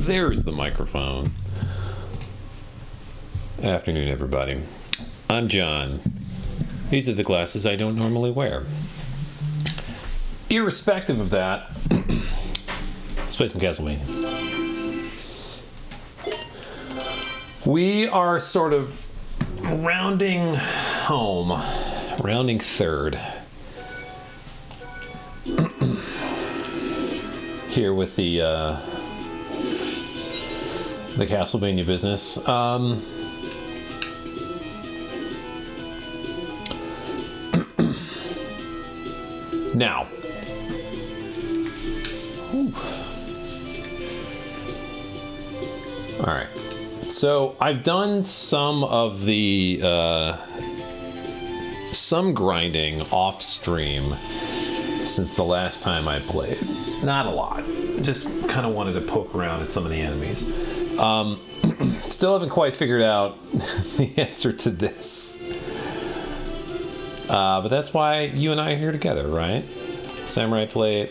There's the microphone. Afternoon, everybody. I'm John. These are the glasses I don't normally wear. Irrespective of that, let's play some Castlevania. We are sort of rounding home, rounding third. Here with the Castlevania business. Now, all right. So I've done some of the some grinding off stream since the last time I played. Not a lot. Just kind of wanted to poke around at some of the enemies. Still haven't quite figured out the answer to this. But that's why you and I are here together, right? Samurai plate.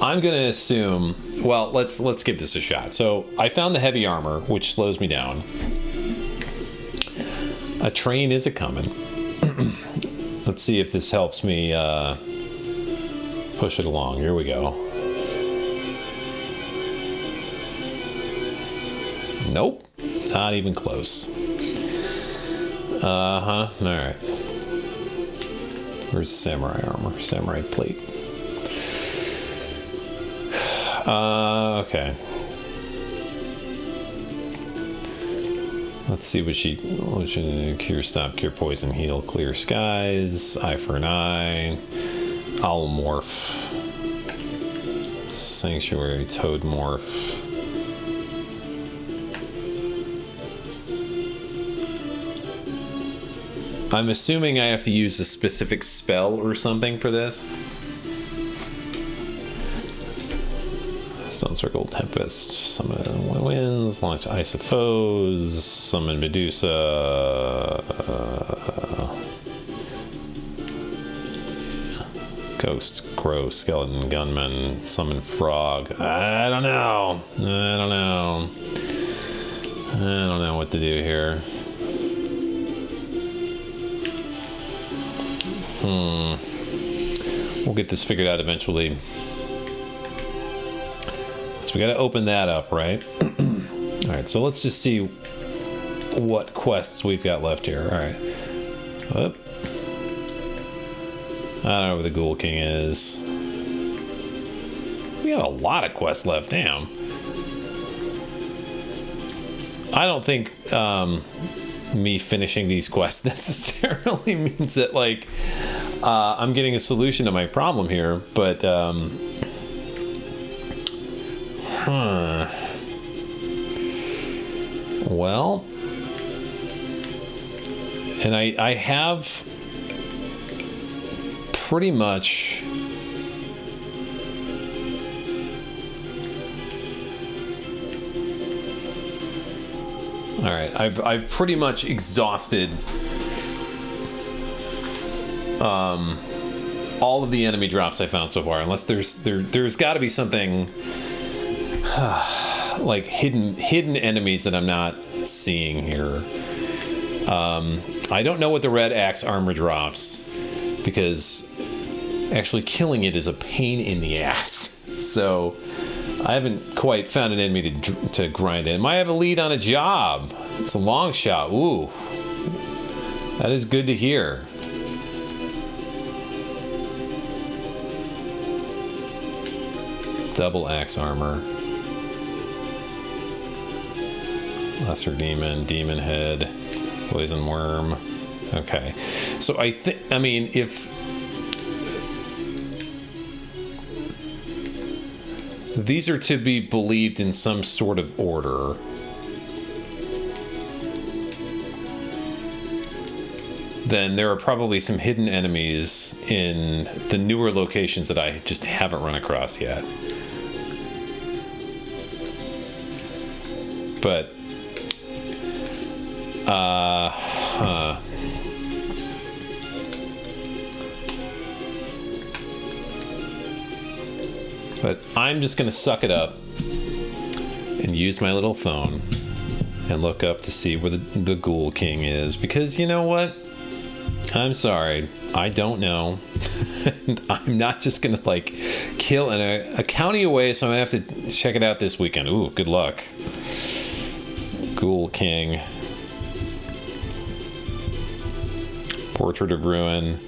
I'm gonna assume. Well, let's give this a shot. So I found the heavy armor, which slows me down. A train is a coming. Let's see if this helps me push it along. Here we go. Nope, not even close. All right. Where's samurai armor? Samurai plate. Okay. Let's see what she cure, stop, cure, poison, heal, clear skies, eye for an eye, owl morph, sanctuary, toad morph. I'm assuming I have to use a specific spell or something for this. Stone Circle, Tempest, summon winds, launch Ice of Foes, summon Medusa, Ghost, Crow, Skeleton, Gunman, summon Frog. I don't know what to do here. We'll get this figured out eventually. We got to open that up, right? All right, so let's just see what quests we've got left here. All right. Oop. I don't know where the Ghoul King is. We have a lot of quests left, damn. I don't think me finishing these quests necessarily means that, like, I'm getting a solution to my problem here, but... Well, and I have pretty much all right. I've pretty much exhausted all of the enemy drops I found so far. Unless there's got to be something. Like hidden enemies that I'm not seeing here. I don't know what the red axe armor drops because actually killing it is a pain in the ass. So I haven't quite found an enemy to grind in. Might have a lead on a job. It's a long shot. Ooh, that is good to hear. Double axe armor. Lesser demon, demon head, poison worm. Okay, so I mean, if these are to be believed in some sort of order, then there are probably some hidden enemies in the newer locations that I just haven't run across yet. But But I'm just going to suck it up and use my little phone and look up to see where the Ghoul King is. Because you know what? I'm sorry. I don't know. I'm not just going to, like, kill a county away, so I'm going to have to check it out this weekend. Ooh, good luck. Ghoul King. Portrait of Ruin.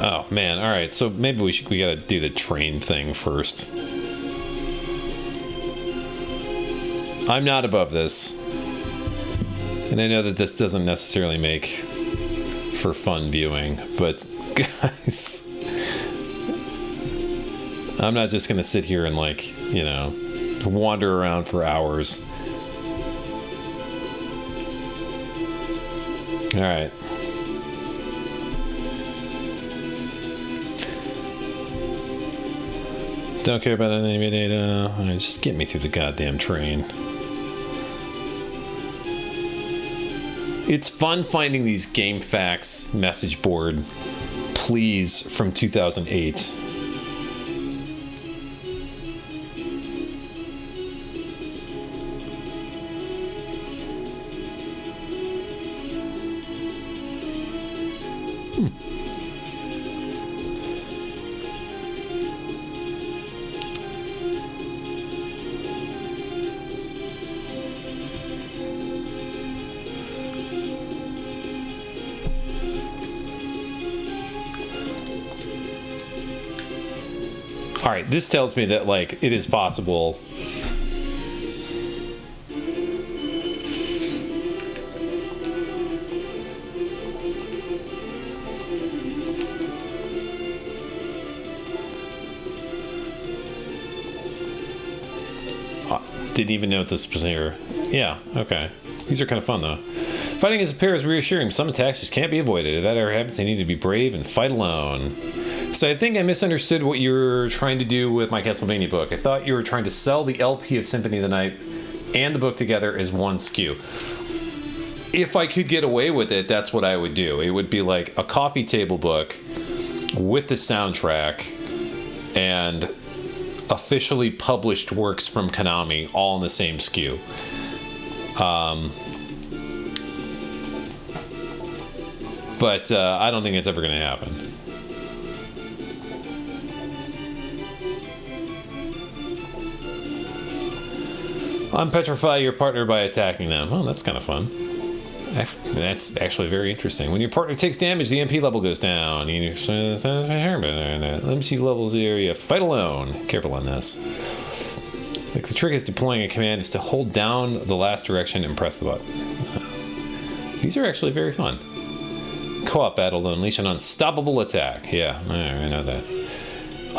Oh man, all right. So maybe we gotta do the train thing first. I'm not above this, and I know that this doesn't necessarily make for fun viewing, but guys, I'm not just gonna sit here and, like, you know, wander around for hours. All right. Don't care about any data. Just get me through the goddamn train. It's fun finding these game facts message board please from 2008. All right, this tells me that, like, it is possible. Didn't even know this was here. Yeah, okay. These are kind of fun, though. Fighting as a pair is reassuring. Some attacks just can't be avoided. If that ever happens, you need to be brave and fight alone. So I think I misunderstood what you were trying to do with my Castlevania book. I thought you were trying to sell the LP of Symphony of the Night and the book together as one SKU. If I could get away with it, that's what I would do. It would be like a coffee table book with the soundtrack and officially published works from Konami all in the same SKU. But I don't think it's ever going to happen. Unpetrify your partner by attacking them. Oh, that's kind of fun. That's actually very interesting. When your partner takes damage, the MP level goes down. Limits you level 0. You fight alone. Careful on this. Like, the trick is deploying a command is to hold down the last direction and press the button. These are actually very fun. Co-op battle to unleash an unstoppable attack. Yeah, I know that.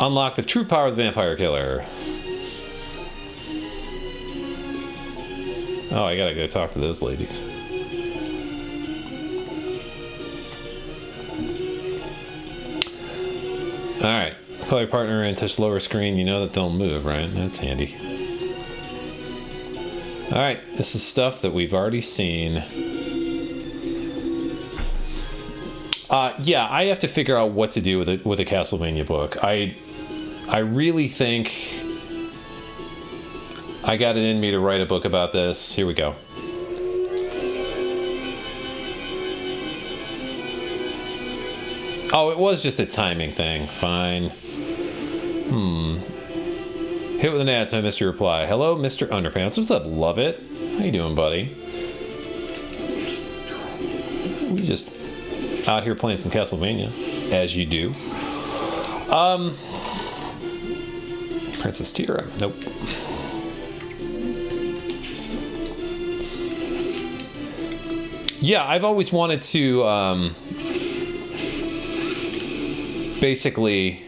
Unlock the true power of the vampire killer. Oh, I gotta go talk to those ladies. Alright. Call your partner and touch lower screen. You know that they'll move, right? That's handy. Alright. This is stuff that we've already seen. Yeah, I have to figure out what to do with a Castlevania book. I really think I got it in me to write a book about this. Here we go. Oh, it was just a timing thing. Fine. Hit with an ad, so I missed your reply. Hello, Mr. Underpants. What's up, love it? How you doing, buddy? We just out here playing some Castlevania, as you do. Princess Tira. Nope. Yeah, I've always wanted to basically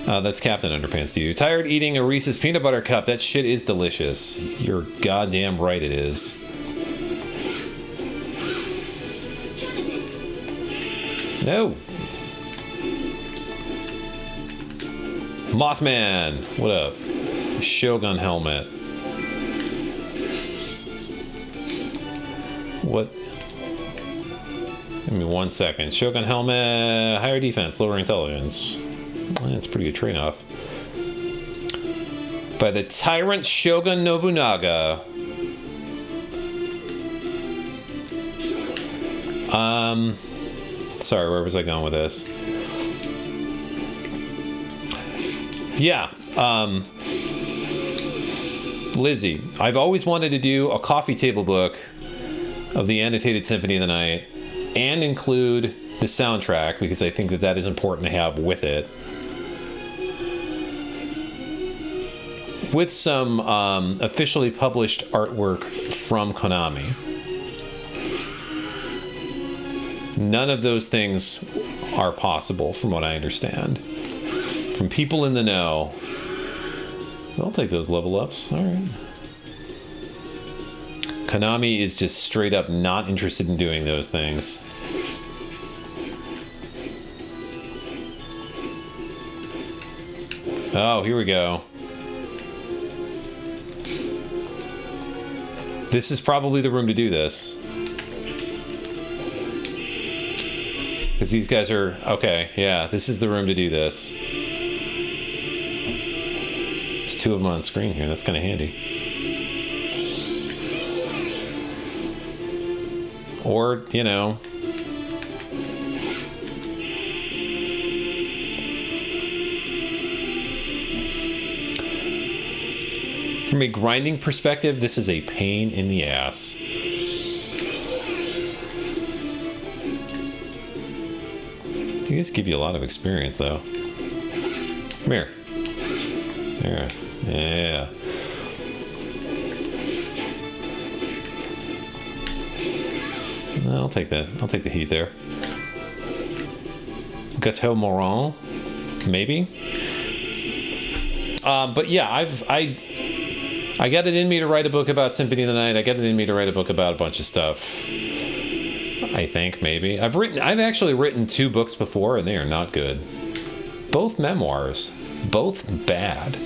That's Captain Underpants to you. Tired eating a Reese's peanut butter cup. That shit is delicious. You're goddamn right it is. No. Mothman. What up? Shogun helmet. What? Give me 1 second. Shogun helmet. Higher defense, lower intelligence. That's a pretty good trade-off. By the Tyrant Shogun Nobunaga. Sorry, where was I going with this? Yeah, Lizzie, I've always wanted to do a coffee table book of the Annotated Symphony of the Night and include the soundtrack because I think that that is important to have with it. With some officially published artwork from Konami. None of those things are possible from what I understand. From people in the know. I'll take those level ups. All right. Konami is just straight up not interested in doing those things. Oh, here we go. This is probably the room to do this. Because these guys are... Okay, yeah, this is the room to do this. There's two of them on screen here. That's kind of handy. Or, you know... From a grinding perspective, this is a pain in the ass. These give you a lot of experience, though. Come here. There. Yeah. I'll take that. I'll take the heat there. Gateau Moran, maybe. But yeah, I got it in me to write a book about Symphony of the Night. I got it in me to write a book about a bunch of stuff. I think, maybe. I've actually written 2 books before, and they are not good. Both memoirs. Both bad.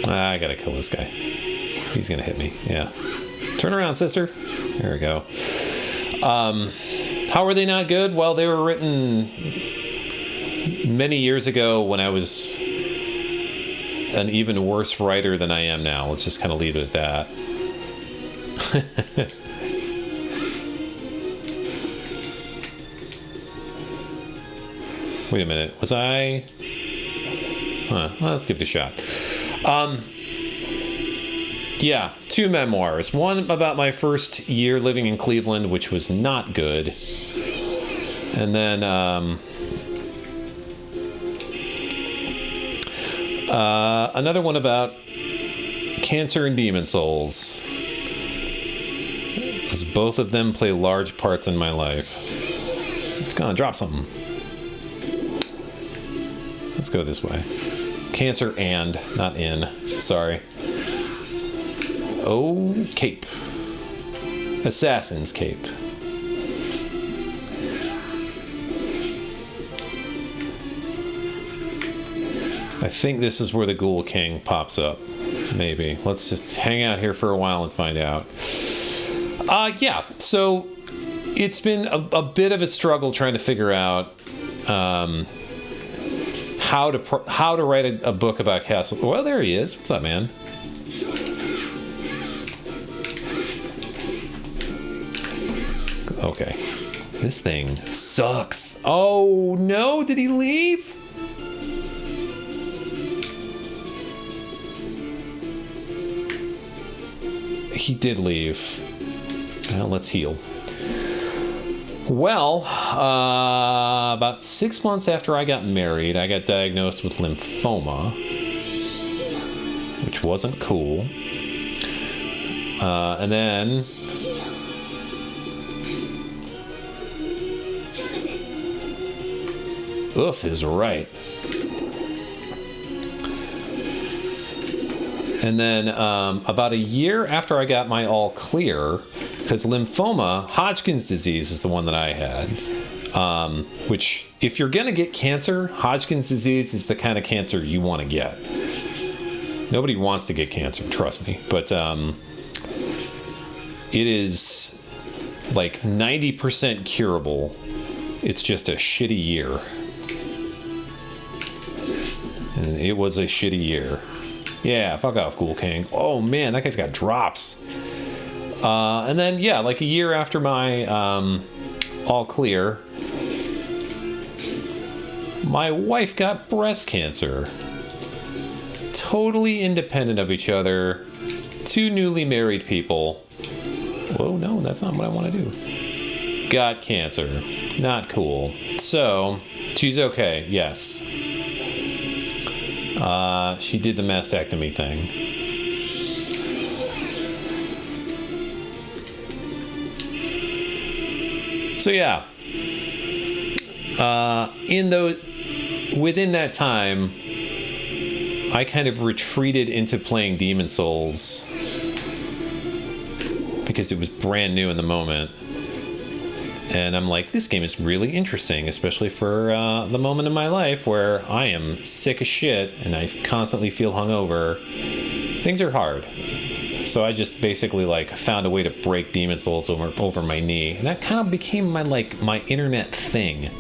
I gotta kill this guy. He's gonna hit me. Yeah. Turn around, sister. There we go. How are they not good? Well, they were written many years ago when I was an even worse writer than I am now. Let's just kind of leave it at that. Wait a minute. Was I... Huh. Well, let's give it a shot. Yeah, 2 memoirs. One about my first year living in Cleveland, which was not good. And then another one about cancer and demon souls. As both of them play large parts in my life. It's gonna drop something. Let's go this way. Cancer and, not in. Sorry. Oh, cape. Assassin's cape. I think this is where the Ghoul King pops up. Maybe. Let's just hang out here for a while and find out. Yeah, so it's been a bit of a struggle trying to figure out how to write a book about Castle. Well, there he is. What's up, man? Okay. This thing sucks. Oh, no. Did he leave? He did leave. Well, let's heal. Well, about 6 months after I got married, I got diagnosed with lymphoma, which wasn't cool. And then oof is right. And then about a year after I got my all clear, because lymphoma, Hodgkin's disease is the one that I had, which if you're going to get cancer, Hodgkin's disease is the kind of cancer you want to get. Nobody wants to get cancer, trust me. But it is like 90% curable. It's just a shitty year. And it was a shitty year. Yeah, fuck off, Ghoul King. Oh man, that guy's got drops. And then, yeah, like a year after my all clear, my wife got breast cancer. Totally independent of each other. Two newly married people. Whoa, no, that's not what I want to do. Got cancer. Not cool. So, she's okay, yes. She did the mastectomy thing. So yeah, within that time, I kind of retreated into playing Demon Souls because it was brand new in the moment. And I'm like, this game is really interesting, especially for the moment in my life where I am sick as shit and I constantly feel hungover. Things are hard. So I just basically like found a way to break Demon Souls over my knee. And that kind of became my internet thing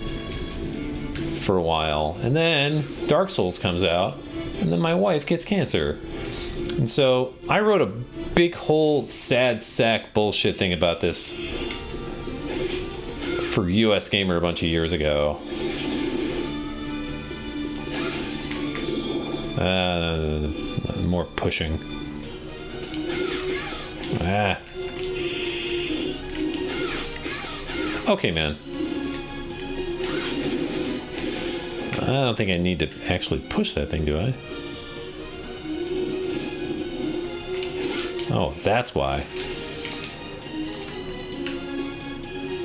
for a while. And then Dark Souls comes out, and then my wife gets cancer. And so I wrote a big whole sad sack bullshit thing about this for US Gamer a bunch of years ago. More pushing. Okay, man. I don't think I need to actually push that thing, do I? Oh, that's why.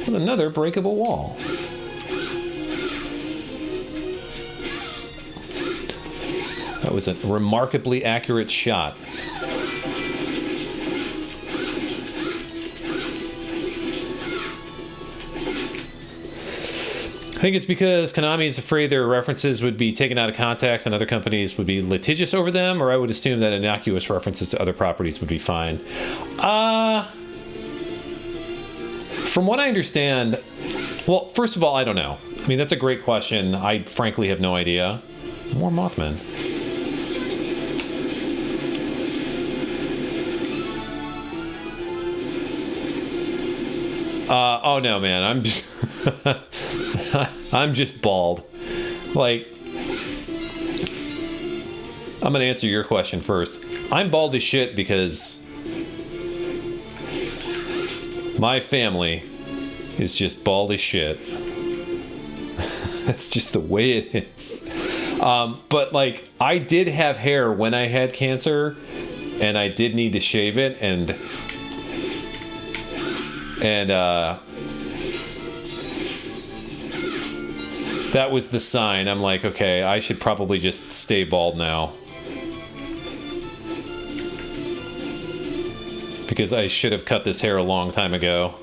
With another breakable wall. That was a remarkably accurate shot. I think it's because Konami is afraid their references would be taken out of context and other companies would be litigious over them, or I would assume that innocuous references to other properties would be fine. From what I understand, well, first of all, I don't know. I mean, that's a great question. I frankly have no idea. More Mothman. Oh no, man, I'm just I'm just bald. Like, I'm gonna answer your question first. I'm bald as shit because my family is just bald as shit. That's just the way it is. But like, I did have hair when I had cancer, and I did need to shave it, and that was the sign. I'm like, okay, I should probably just stay bald now. Because I should have cut this hair a long time ago.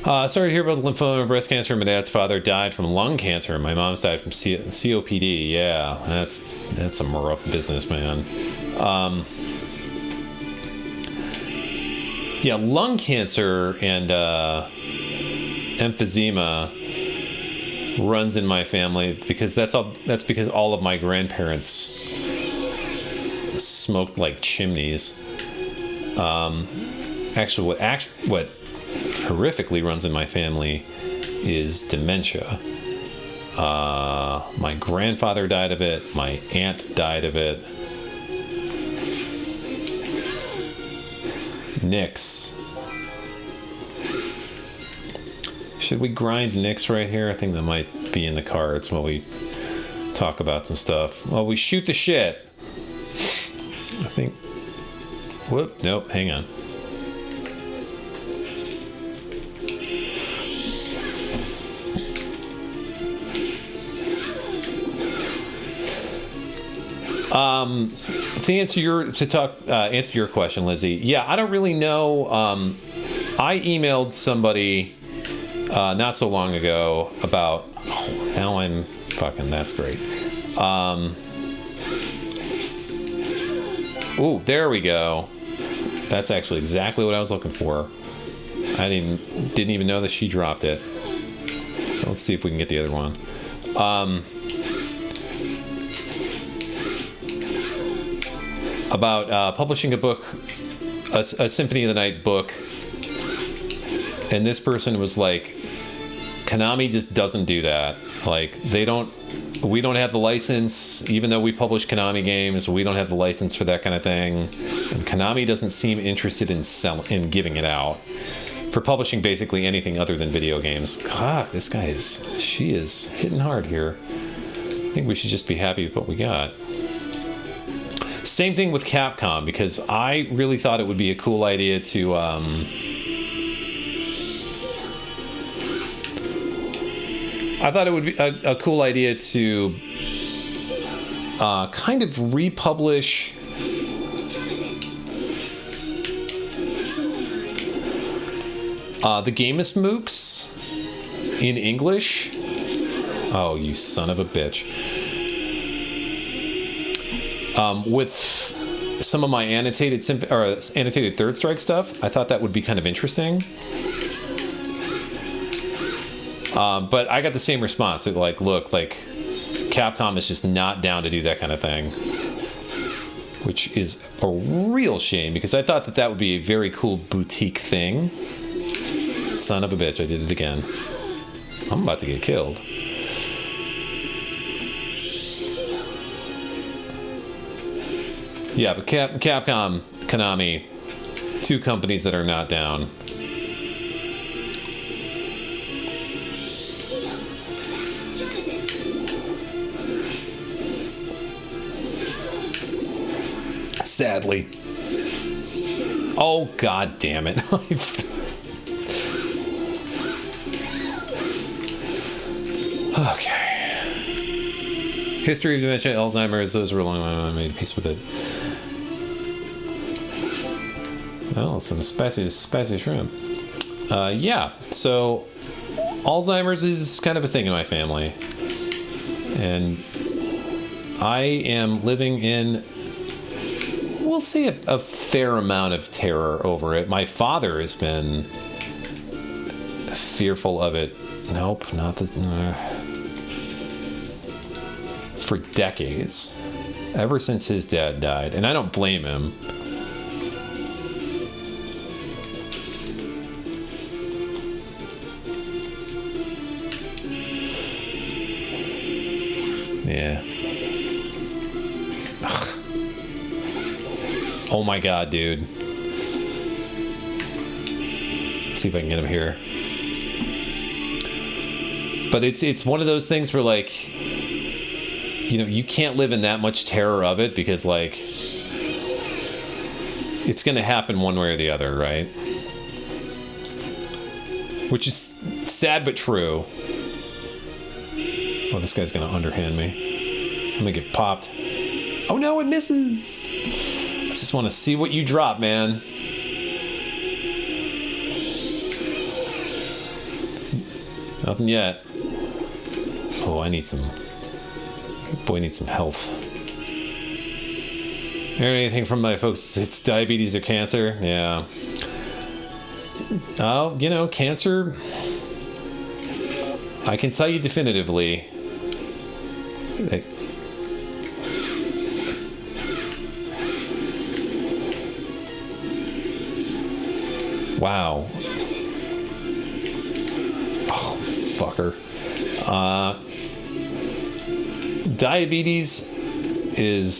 Sorry to hear about lymphoma and breast cancer. My dad's father died from lung cancer. My mom's died from COPD. Yeah, that's some rough business, man. Yeah, lung cancer and emphysema runs in my family because that's because all of my grandparents smoked like chimneys. Actually, what horrifically runs in my family is dementia. My grandfather died of it. My aunt died of it. Nix Should we grind Nyx right here? I think that might be in the cards while we talk about some stuff. Well, we shoot the shit. I think. Whoop. Nope. Hang on. To answer your question, Lizzie. Yeah, I don't really know. I emailed somebody not so long ago about. Oh, now I'm fucking. That's great. Ooh, there we go. That's actually exactly what I was looking for. I didn't even know that she dropped it. Let's see if we can get the other one. About publishing a book, a Symphony of the Night book, and this person was like, Konami just doesn't do that. Like, we don't have the license, even though we publish Konami games, we don't have the license for that kind of thing. And Konami doesn't seem interested in giving it out for publishing basically anything other than video games. God, she is hitting hard here. I think we should just be happy with what we got. Same thing with Capcom, because I really thought it would be a cool idea to kind of republish the Gamest MOOCs in English. Oh, you son of a bitch. With some of my annotated Third Strike stuff, I thought that would be kind of interesting. But I got the same response. It look, Capcom is just not down to do that kind of thing, which is a real shame, because I thought that would be a very cool boutique thing. Son of a bitch, I did it again. I'm about to get killed. Yeah, but Capcom, Konami, two companies that are not down. Sadly. Oh, god damn it. Okay. History of dementia, Alzheimer's, those were long. I made peace with it. Oh, some spicy shrimp. Yeah, so Alzheimer's is kind of a thing in my family. And I am living in, we'll say, a fair amount of terror over it. My father has been fearful of it. Nope, not the... for decades. Ever since his dad died. And I don't blame him. Yeah. Ugh. Oh my god, dude. Let's see if I can get him here. But it's one of those things where, like, you know, you can't live in that much terror of it, because, like, it's going to happen one way or the other, right? Which is sad but true. Oh, this guy's going to underhand me. I'm going to get popped. Oh no, it misses! I just want to see what you drop, man. Nothing yet. Oh, I need some... Boy, I need some health. Heard anything from my folks? It's diabetes or cancer? Yeah. Oh, you know, cancer... I can tell you definitively... Wow. Oh, fucker. Diabetes is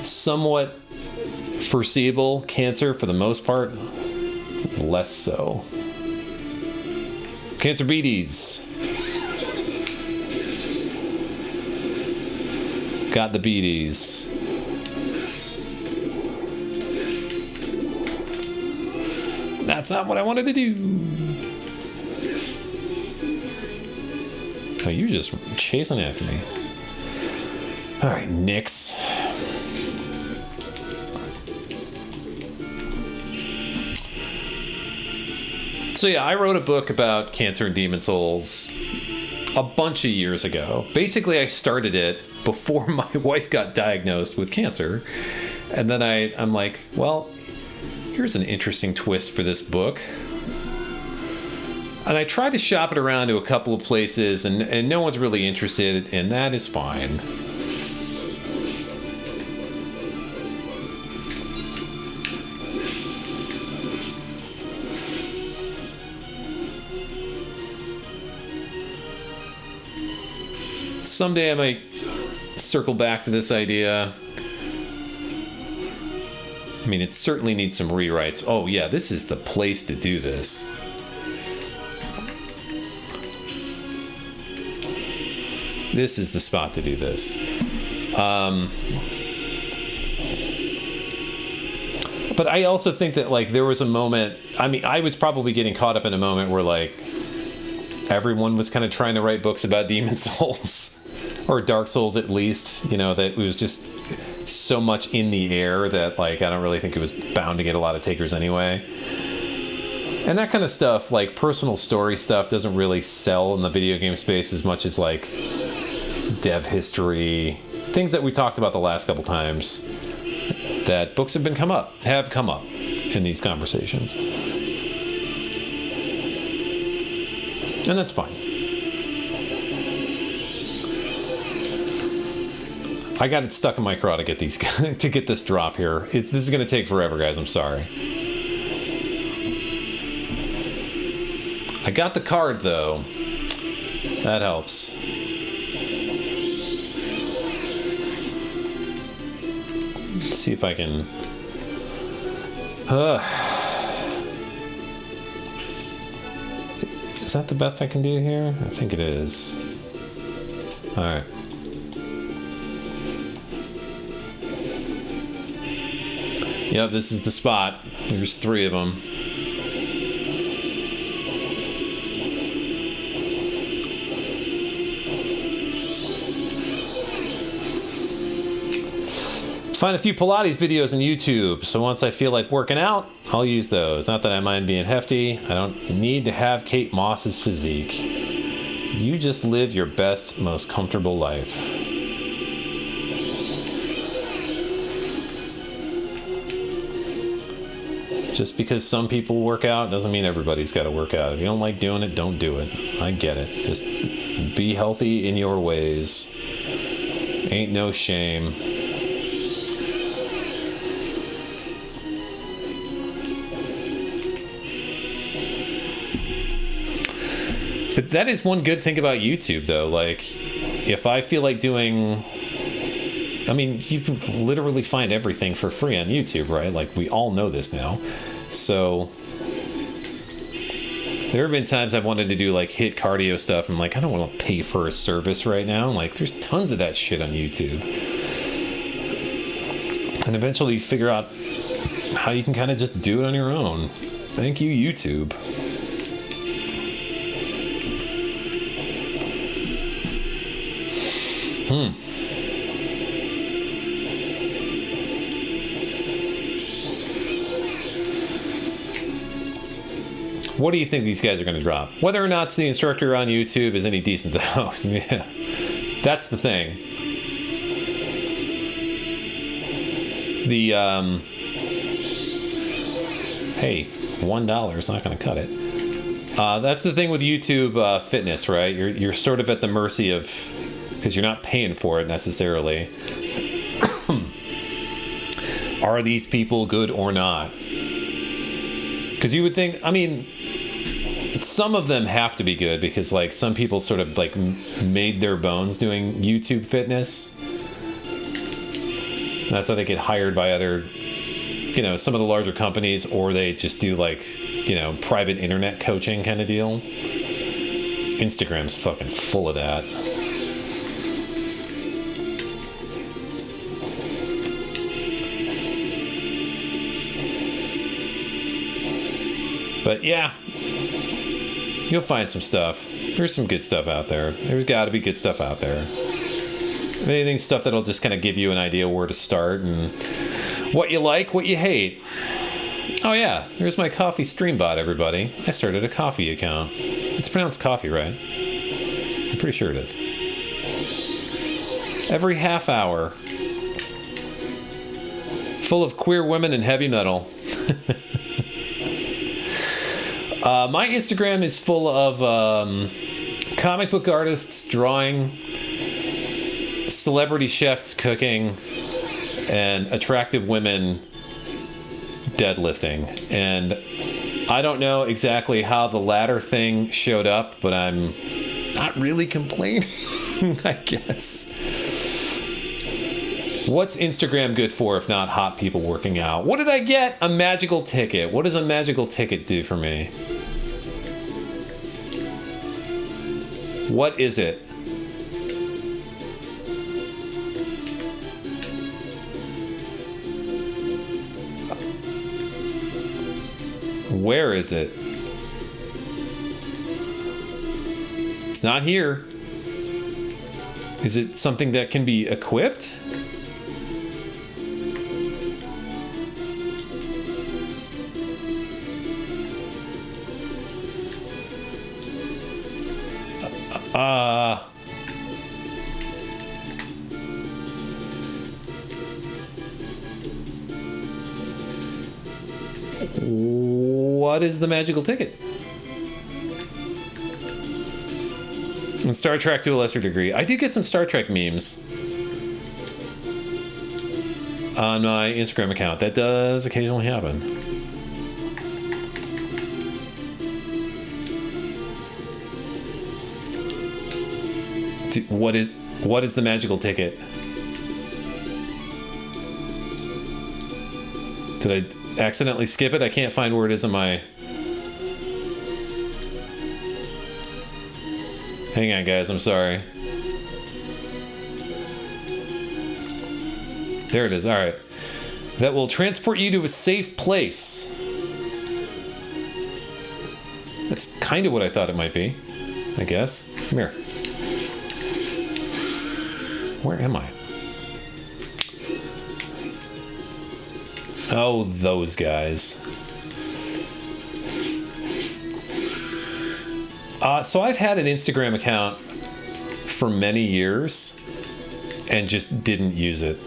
somewhat foreseeable. Cancer, for the most part, less so. Cancer beaties. Got the beaties. That's not what I wanted to do. Oh, you're just chasing after me. All right, Nyx. So yeah, I wrote a book about Cancer and Demon Souls a bunch of years ago. Basically, I started it before my wife got diagnosed with cancer. And then I'm like, well, here's an interesting twist for this book. And I tried to shop it around to a couple of places, and no one's really interested, and that is fine. Someday I might circle back to this idea. I mean, it certainly needs some rewrites. Oh yeah, this is the place to do this. This is the spot to do this. But I also think that, like, there was a moment, I mean, I was probably getting caught up in a moment where, like, everyone was kind of trying to write books about Demon Souls. Or Dark Souls, at least. You know, that it was just so much in the air that, like, I don't really think it was bound to get a lot of takers anyway. And that kind of stuff, like, personal story stuff, doesn't really sell in the video game space as much as, like, dev history, things that we talked about the last couple times, that books have come up in these conversations. And that's fine. I got it stuck in my craw to get these to get this drop here. This is going to take forever, guys. I'm sorry. I got the card though. That helps. Let's see if I can. Is that the best I can do here? I think it is. All right. Yep, this is the spot. There's 3 of them. Find a few Pilates videos on YouTube, so once I feel like working out, I'll use those. Not that I mind being hefty. I don't need to have Kate Moss's physique. You just live your best, most comfortable life. Just because some people work out doesn't mean everybody's got to work out. If you don't like doing it, don't do it. I get it. Just be healthy in your ways. Ain't no shame. But that is one good thing about YouTube, though. Like, if I feel like doing... I mean, you can literally find everything for free on YouTube, right? Like, we all know this now. So, there have been times I've wanted to do, like, HIIT cardio stuff. I'm like, I don't want to pay for a service right now. Like, there's tons of that shit on YouTube. And eventually you figure out how you can kind of just do it on your own. Thank you, YouTube. What do you think these guys are going to drop? Whether or not the instructor on YouTube is any decent, though. Yeah, that's the thing. The, hey, $1 is not going to cut it. That's the thing with YouTube fitness, right? You're sort of at the mercy of, because you're not paying for it necessarily. Are these people good or not? Because you would think, I mean, some of them have to be good because, like, some people sort of, like, made their bones doing YouTube fitness. That's how they get hired by other, you know, some of the larger companies, or they just do, like, you know, private internet coaching kind of deal. Instagram's fucking full of that. But yeah, you'll find some stuff. There's some good stuff out there. There's got to be good stuff out there. Anything, stuff that'll just kind of give you an idea where to start and what you like, what you hate. Oh yeah, there's my coffee stream bot, everybody. I started a coffee account. It's pronounced coffee, right? I'm pretty sure it is. Every half hour, full of queer women and heavy metal. My Instagram is full of comic book artists drawing, celebrity chefs cooking, and attractive women deadlifting. And I don't know exactly how the latter thing showed up, but I'm not really complaining, I guess. What's Instagram good for if not hot people working out? What did I get? A magical ticket. What does a magical ticket do for me? What is it? Where is it? It's not here. Is it something that can be equipped? What is the magical ticket? And Star Trek to a lesser degree. I do get some Star Trek memes on my Instagram account. That does occasionally happen. What is the magical ticket? Did I accidentally skip it? I can't find where it is in my... Hang on, guys. I'm sorry. There it is. All right. That will transport you to a safe place. That's kind of what I thought it might be, I guess. Come here. Where am I? Oh, those guys. So I've had an Instagram account for many years and just didn't use it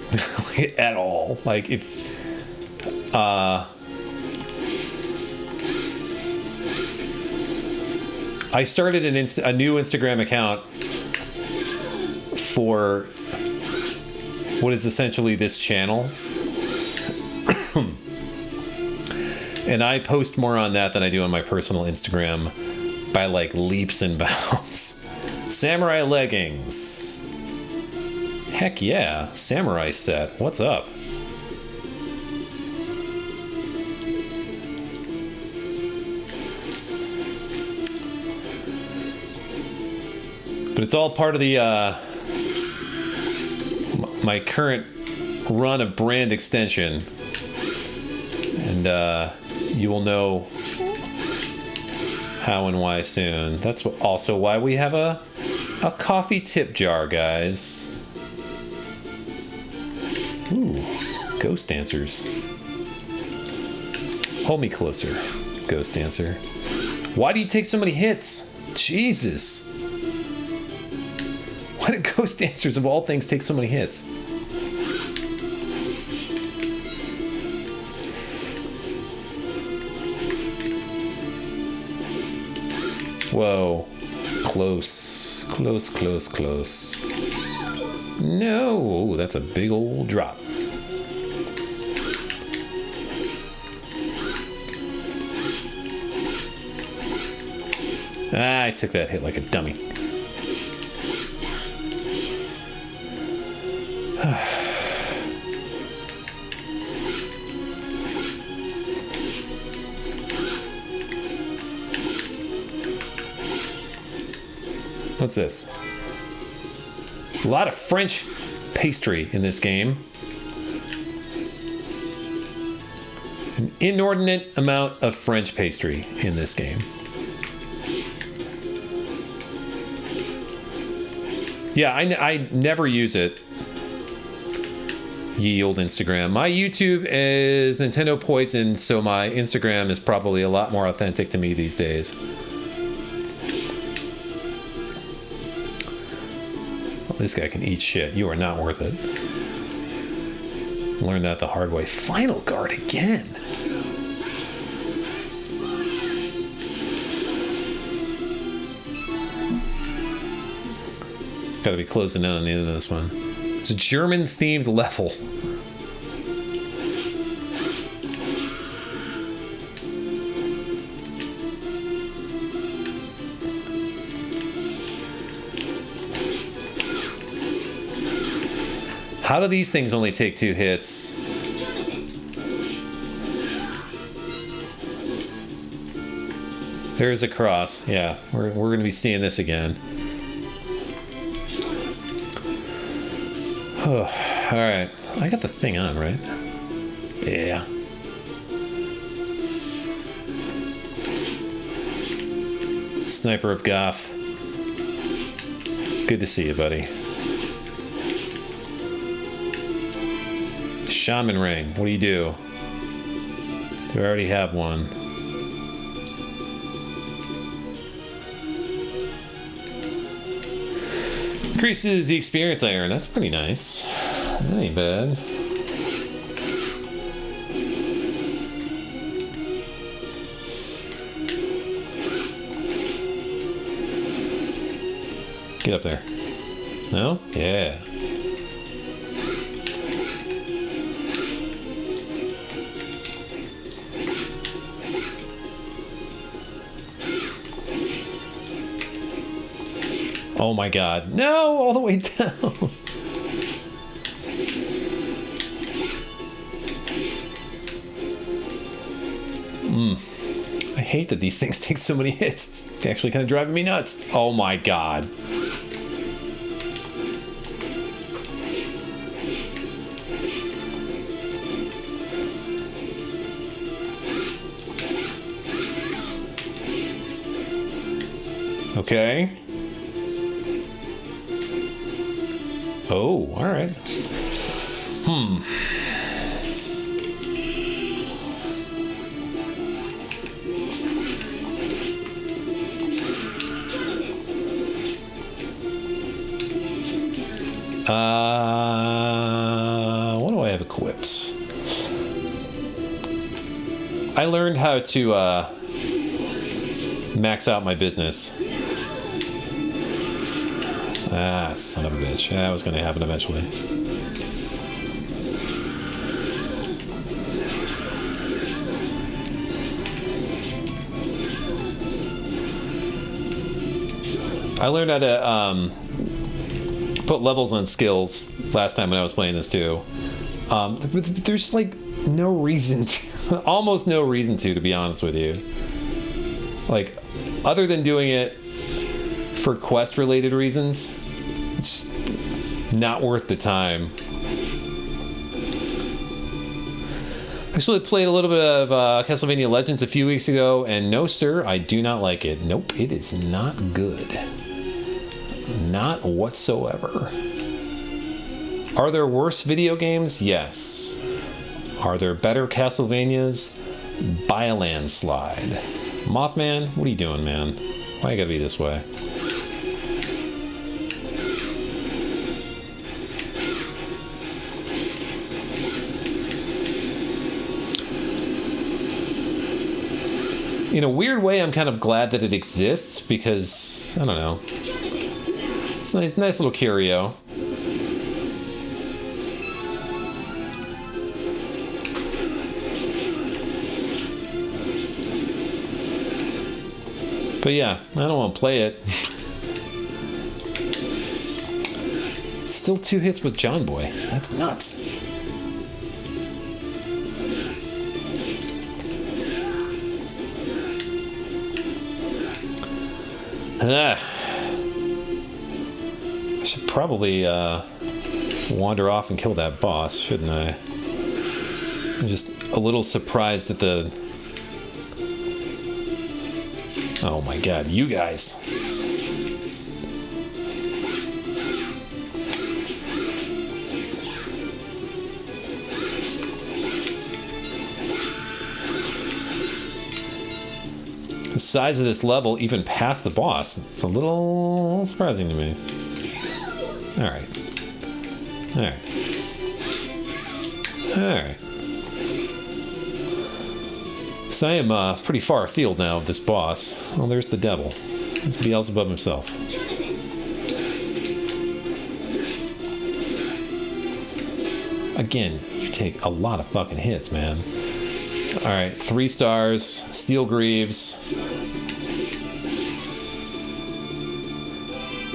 at all. Like if I started a new Instagram account for what is essentially this channel. And I post more on that than I do on my personal Instagram by like leaps and bounds. Samurai leggings. Heck yeah, samurai set. What's up? But it's all part of the my current run of brand extension. And you will know how and why soon. That's also why we have a coffee tip jar, guys. Ooh, ghost dancers. Hold me closer, ghost dancer. Why do you take so many hits? Jesus. Why do ghost dancers of all things take so many hits? Whoa. Close. Close, close, close. No. That's a big old drop. I took that hit like a dummy. What's this? A lot of French pastry in this game. An inordinate amount of French pastry in this game. Yeah, I never use it. Ye old Instagram. My YouTube is Nintendo Poison, so my Instagram is probably a lot more authentic to me these days. Well, this guy can eat shit. You are not worth it. Learned that the hard way. Final guard again. Gotta be closing in on the end of this one. It's a German-themed level. How do these things only take 2 hits? There's a cross. Yeah, we're going to be seeing this again. Oh, all right. I got the thing on, right? Yeah. Sniper of Goth. Good to see you, buddy. Shaman Ring. What do you do? Do I already have one? Increases the experience I earn. That's pretty nice. That ain't bad. Get up there. No? Yeah. Oh my god. No! All the way down! I hate that these things take so many hits. It's actually kind of driving me nuts. Oh my god. Okay. Oh, all right. What do I have equipped? I learned how to max out my business. Ah, son of a bitch. That was going to happen eventually. I learned how to put levels on skills last time when I was playing this too. There's like no reason to, almost no reason to be honest with you. Like, other than doing it for quest related reasons, it's not worth the time. Actually played a little bit of Castlevania Legends a few weeks ago, and no sir, I do not like it. Nope, it is not good. Not whatsoever. Are there worse video games? Yes. Are there better Castlevanias? By a landslide. Mothman, what are you doing, man? Why you gotta be this way? In a weird way, I'm kind of glad that it exists because, I don't know, it's a nice little curio. But yeah, I don't want to play it. Still 2 hits with John Boy. That's nuts. I should probably wander off and kill that boss, shouldn't I? I'm just a little surprised at the... Oh my god, you guys! The size of this level, even past the boss, it's a little surprising to me. Alright. Alright. Alright. So I am pretty far afield now of this boss. Well, there's the devil. It's Beelzebub himself. Again, you take a lot of fucking hits, man. Alright, 3 stars. Steel Greaves.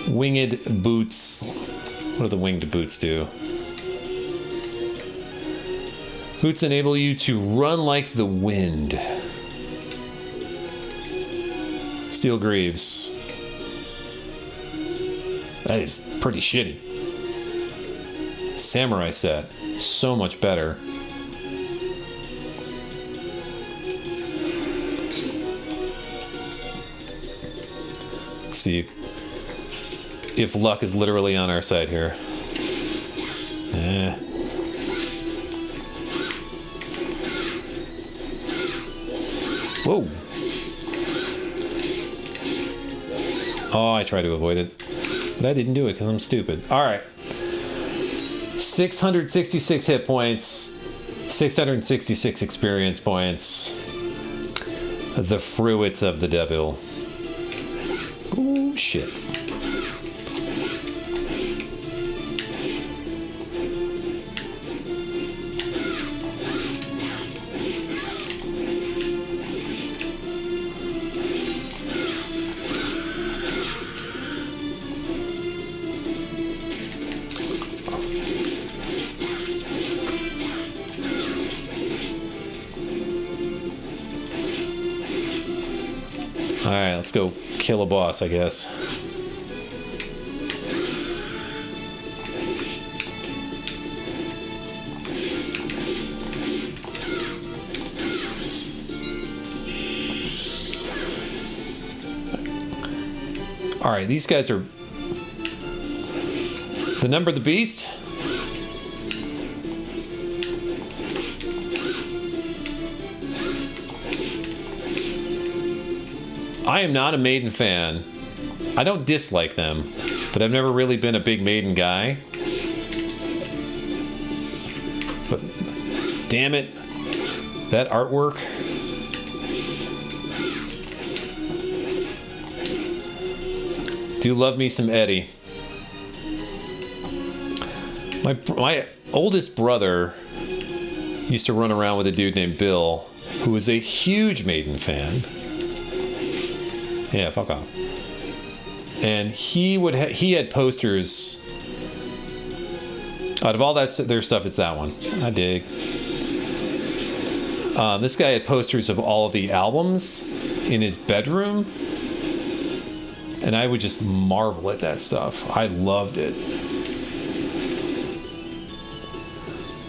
Winged Boots. What do the winged boots do? Boots enable you to run like the wind. Steel Greaves. That is pretty shitty. Samurai set. So much better. Let's see if luck is literally on our side here. Whoa. Oh, I tried to avoid it. But I didn't do it because I'm stupid. Alright. 666 hit points. 666 experience points. The fruits of the devil. Ooh, shit. Alright, let's go kill a boss, I guess. Alright, these guys are... The number of the beast? I am not a Maiden fan. I don't dislike them, but I've never really been a big Maiden guy. But damn it, that artwork. Do love me some Eddie. My oldest brother used to run around with a dude named Bill, who was a huge Maiden fan. Yeah, fuck off. And he had posters. Out of all their stuff, it's that one. I dig. This guy had posters of all of the albums in his bedroom, and I would just marvel at that stuff. I loved it.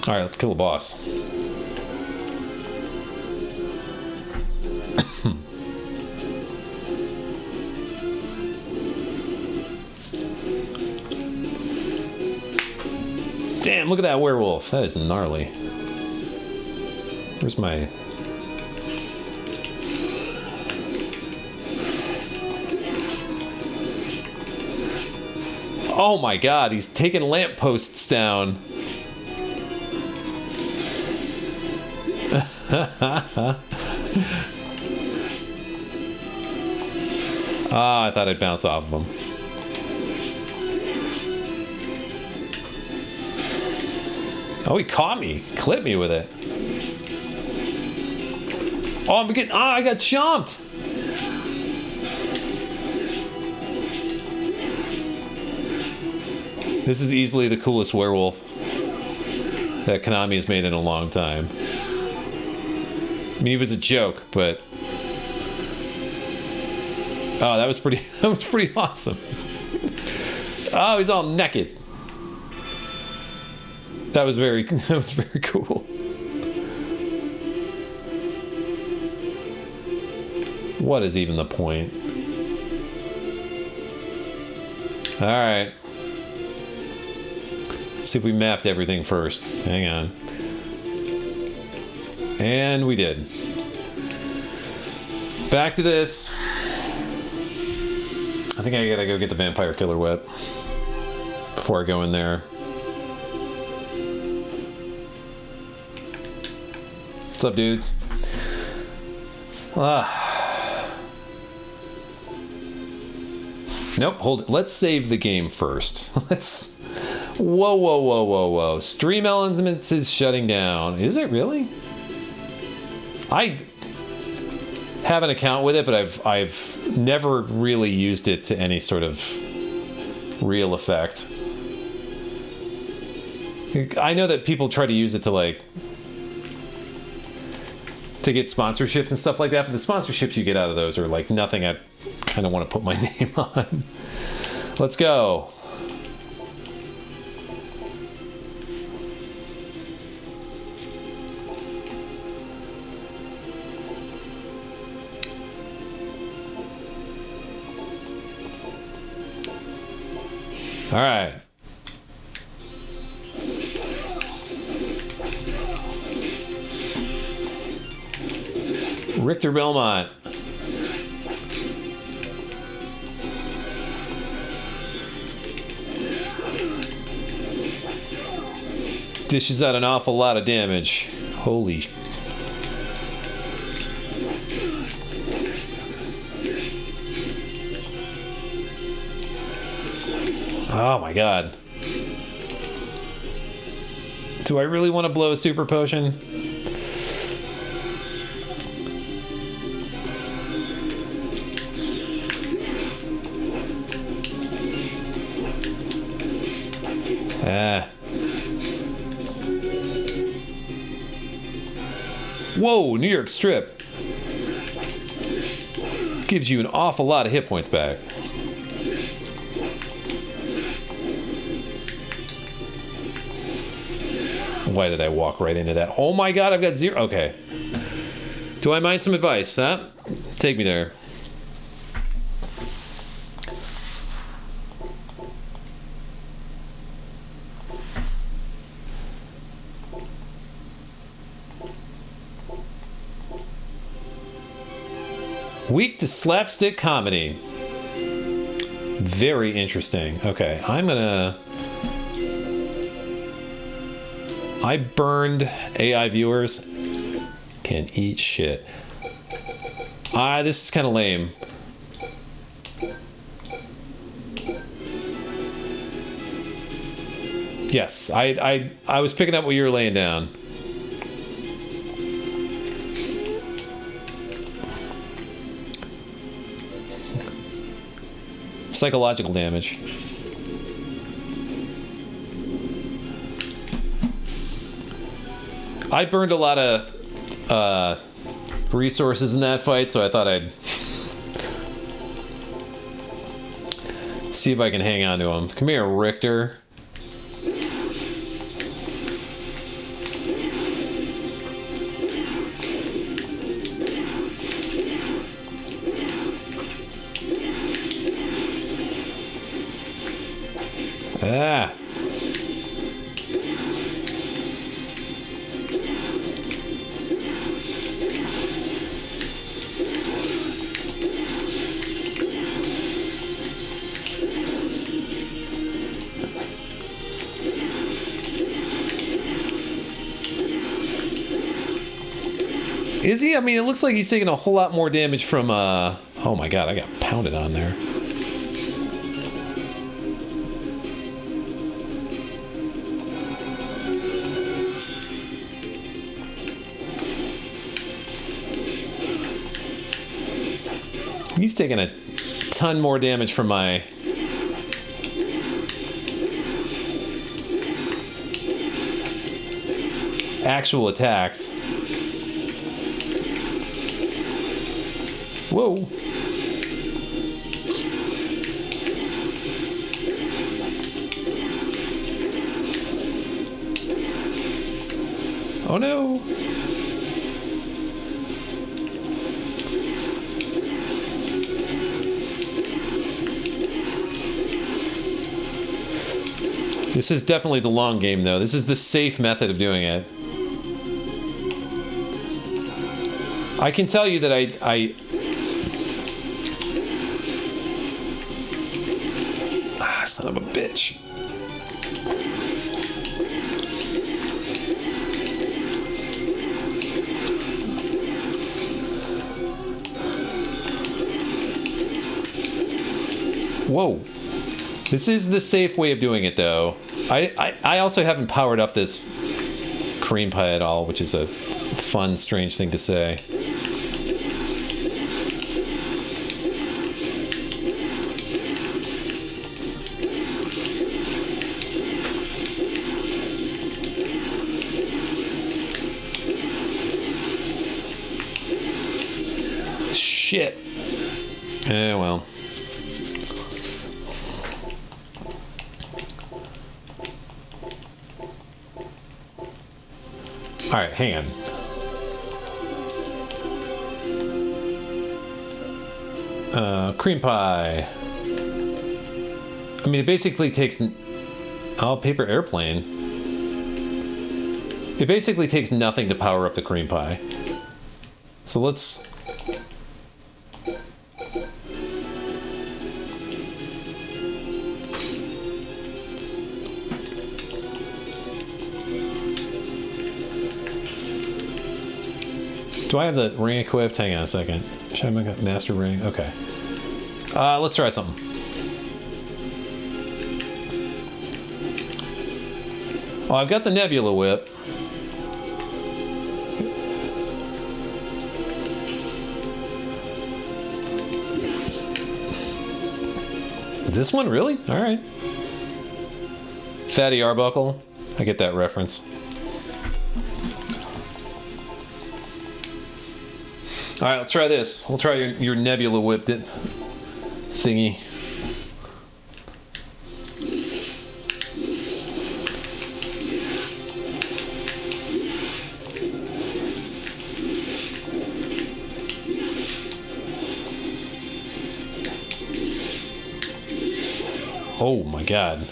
All right, let's kill a boss. Damn, look at that werewolf. That is gnarly. Where's my... Oh my god, he's taking lampposts down. Ah, I thought I'd bounce off of him. Oh, he caught me. Clipped me with it. Oh, I'm getting... Ah, I got chomped. This is easily the coolest werewolf that Konami has made in a long time. I mean, he was a joke, but... Oh, that was pretty... That was pretty awesome. Oh, he's all naked. That was very cool. What is even the point? All right. Let's see if we mapped everything first. Hang on. And we did. Back to this. I think I gotta go get the vampire killer wet before I go in there. What's up, dudes? Nope, hold it. Let's save the game first. Let's... Whoa. Stream Elements is shutting down. Is it really? I have an account with it, but I've never really used it to any sort of real effect. I know that people try to use it to like to get sponsorships and stuff like that, but the sponsorships you get out of those are like nothing I kind of want to put my name on. Let's go. All right. Richter Belmont. Dishes out an awful lot of damage. Holy. Oh my god. Do I really want to blow a super potion? Whoa, New York Strip. Gives you an awful lot of hit points back. Why did I walk right into that? Oh my god, I've got zero. Okay. Do I mind some advice, huh? Take me there. Weak to slapstick comedy. Very interesting. Okay, I'm gonna... I burned AI viewers. Can eat shit. This is kind of lame. Yes, I was picking up what you were laying down. Psychological damage. I burned a lot of resources in that fight, so I thought I'd see if I can hang on to him. Come here, Richter. Ah. Is he? I mean, it looks like he's taking a whole lot more damage from, oh my god, I got pounded on there. He's taking a ton more damage from my... actual attacks. Whoa. Oh no! This is definitely the long game, though. This is the safe method of doing it. I can tell you that son of a bitch. Whoa. This is the safe way of doing it, though. I also haven't powered up this cream pie at all, which is a fun, strange thing to say. Shit. Well. All right, hang on. Cream pie. I mean, it basically takes... Oh, paper airplane. It basically takes nothing to power up the cream pie. So let's... Do I have the ring equipped? Hang on a second. Should I make a master ring? Okay. Let's try something. Oh, I've got the Nebula Whip. This one, really? All right. Fatty Arbuckle. I get that reference. All right, let's try this. We'll try your Nebula Whip thingy. Oh my God.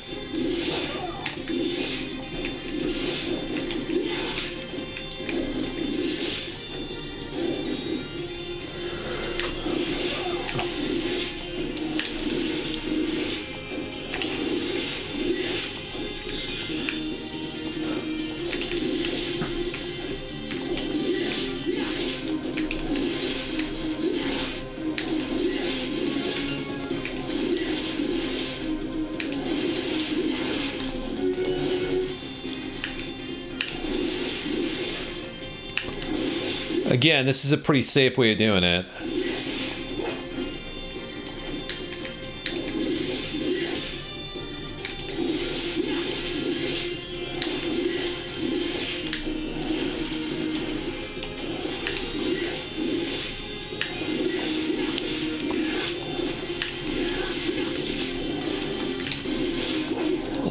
Again, this is a pretty safe way of doing it.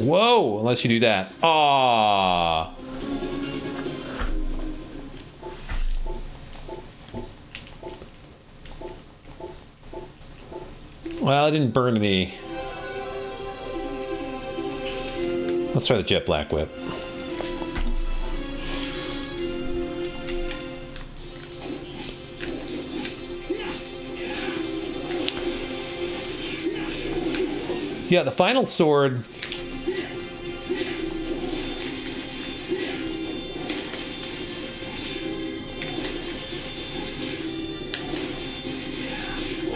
Whoa, unless you do that. Aww. Well, it didn't burn any. Let's try the Jet Black Whip. Yeah, the final sword.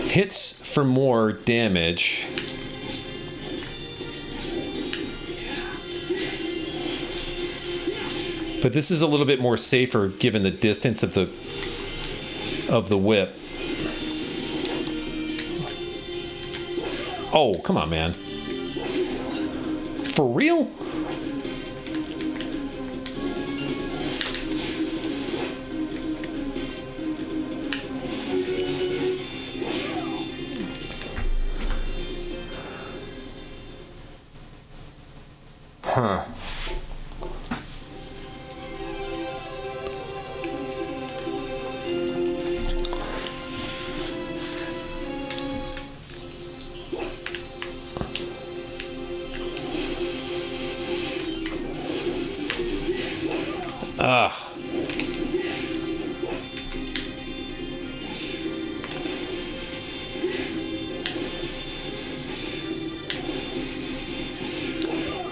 Hits for more damage. But this is a little bit more safer given the distance of the whip. Oh, come on, man. For real? Huh. Ah.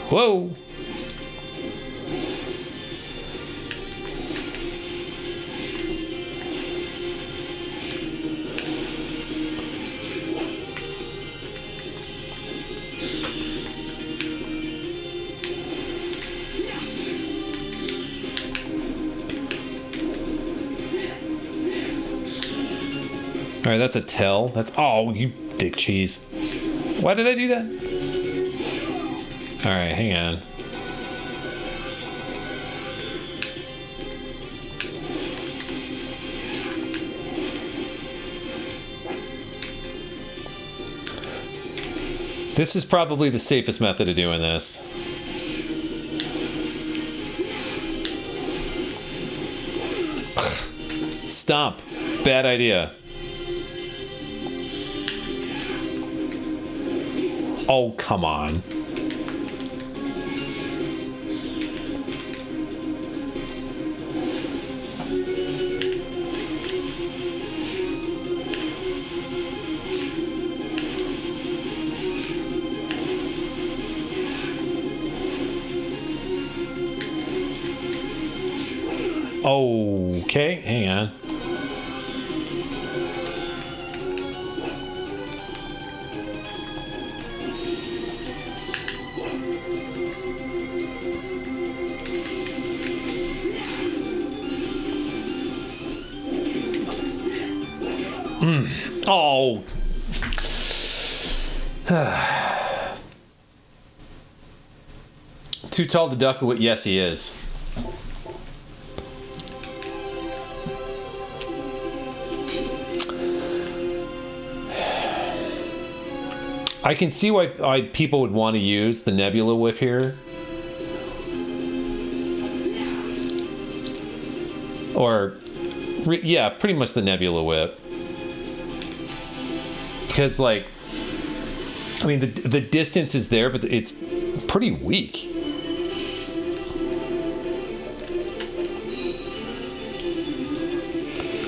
Whoa. All right, that's a tell. That's, oh, you dick cheese. Why did I do that? All right, hang on. This is probably the safest method of doing this. Stop. Bad idea. Oh, come on. Okay, hang on. Oh. Too tall to duck the whip. Yes, he is. I can see why people would want to use the Nebula Whip here. Or, yeah, pretty much the Nebula Whip. Because, like, I mean, the distance is there, but it's pretty weak.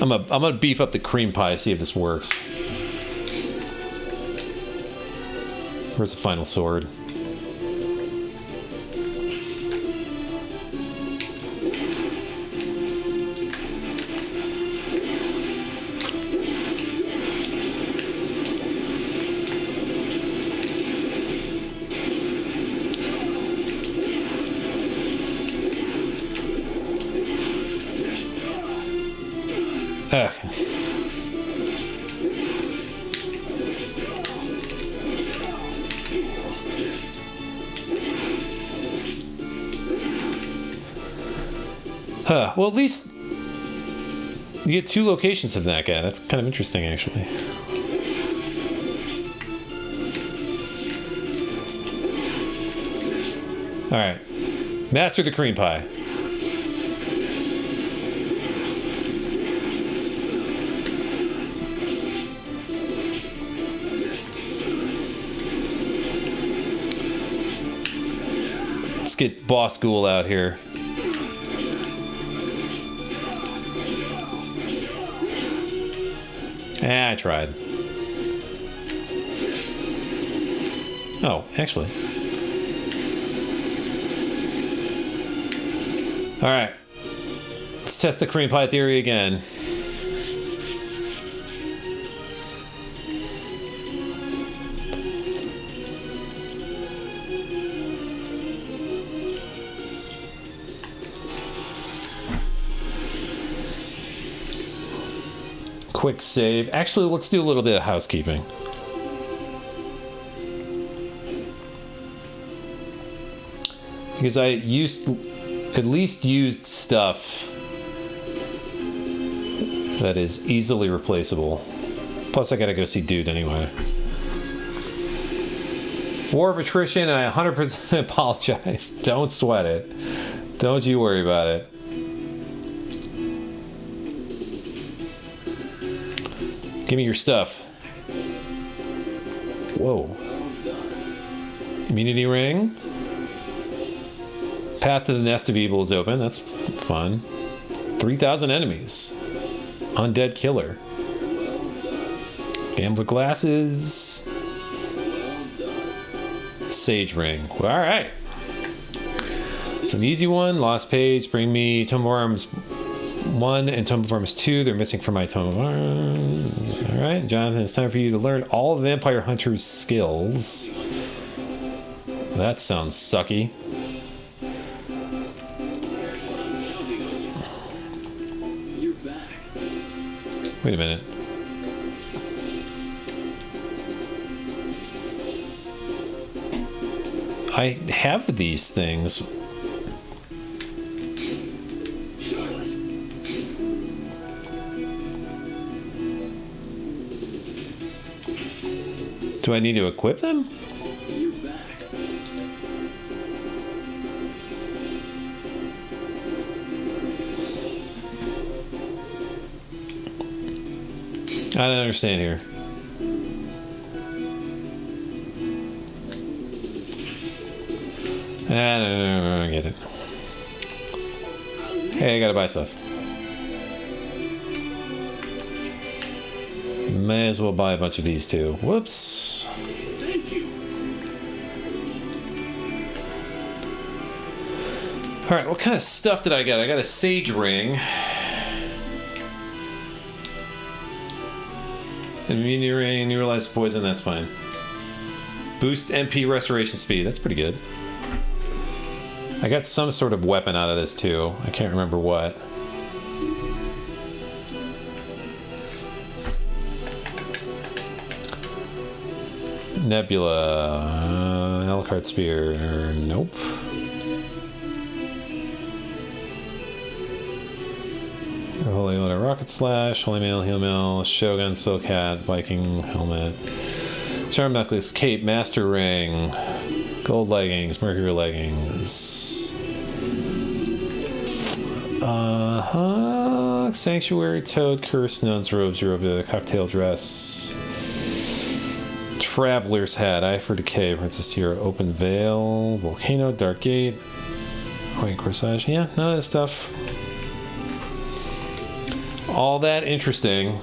I'm gonna beef up the cream pie, see if this works. Where's the final sword? Ugh. Huh. Well, at least you get 2 locations of that guy. That's kind of interesting, actually. All right. Master the cream pie. Let's get Boss Ghoul out here. I tried. Oh, actually. All right. Let's test the cream pie theory again. Quick save. Actually, let's do a little bit of housekeeping. Because I at least used stuff that is easily replaceable. Plus, I gotta go see Dude anyway. War of attrition, and I 100% apologize. Don't sweat it. Don't you worry about it. Give me your stuff. Whoa. Immunity ring. Path to the Nest of Evil is open. That's fun. 3,000 enemies. Undead Killer. Gambler Glasses. Sage Ring. All right. It's an easy one. Lost Page. Bring me Tome of Arms 1 and Tome of Arms 2. They're missing from my Tome of Arms. All right, Jonathan, it's time for you to learn all of the Vampire Hunter's skills. That sounds sucky. Wait a minute. I have these things. Do I need to equip them? I don't understand here. I don't get it. Hey, I gotta buy stuff. May as well buy a bunch of these too. Whoops. Alright, what kind of stuff did I get? I got a Sage Ring. Immunity Ring, Neuralize Poison, that's fine. Boost MP Restoration Speed, that's pretty good. I got some sort of weapon out of this too. I can't remember what. Nebula, Alucard Spear, nope. Holy Order Rocket Slash, Holy Mail, Heal Mail, Shogun, Silk Hat, Viking Helmet, Charm Necklace, Cape, Master Ring, Gold Leggings, Mercury Leggings. Sanctuary, Toad, Curse, Nun's Robes, Europa, Cocktail Dress, Traveler's Hat, Eye for Decay, Princess Tiara, Open Veil, Volcano, Dark Gate, White Corsage. Yeah, none of this stuff. All that interesting.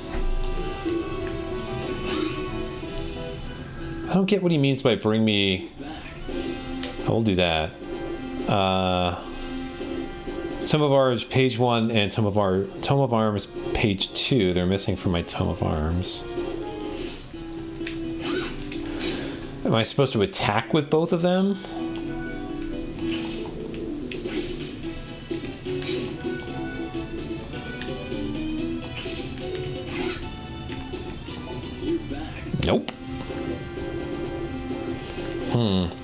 I don't get what he means by bring me. I will do that. Tome of Arms page 1 and Tome of Arms page 2. They're missing from my Tome of Arms. Am I supposed to attack with both of them? Nope.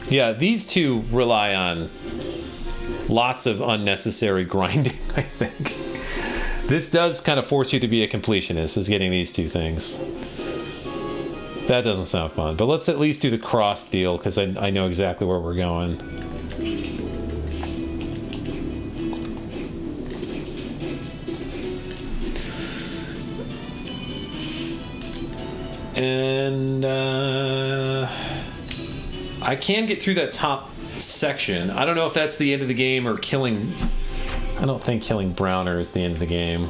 Yeah, these two rely on lots of unnecessary grinding, I think. This does kind of force you to be a completionist, is getting these two things. That doesn't sound fun. But let's at least do the cross deal, because I know exactly where we're going. And I can get through that top section. I don't know if that's the end of the game or killing... I don't think killing Browner is the end of the game.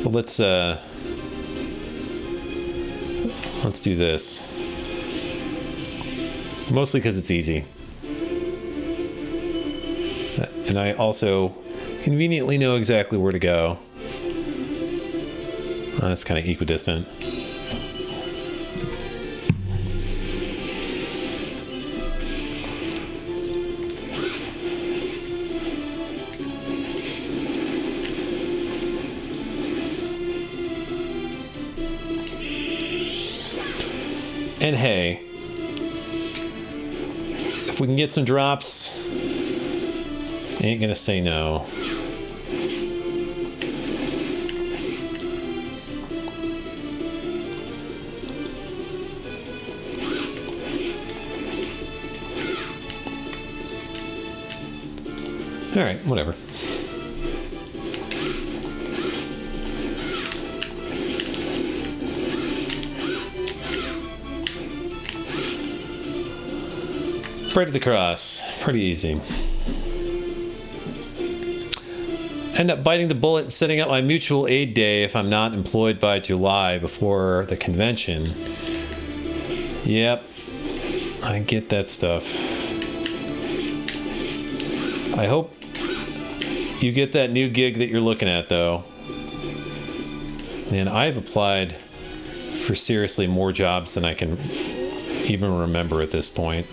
Well, let's do this. Mostly because it's easy. And I also conveniently know exactly where to go. That's kind of equidistant. And hey, if we can get some drops, ain't gonna say no. All right, whatever. Right to the cross. Pretty easy. End up biting the bullet and setting up my mutual aid day if I'm not employed by July before the convention. Yep. I get that stuff. I hope you get that new gig that you're looking at, though. Man, I've applied for seriously more jobs than I can even remember at this point.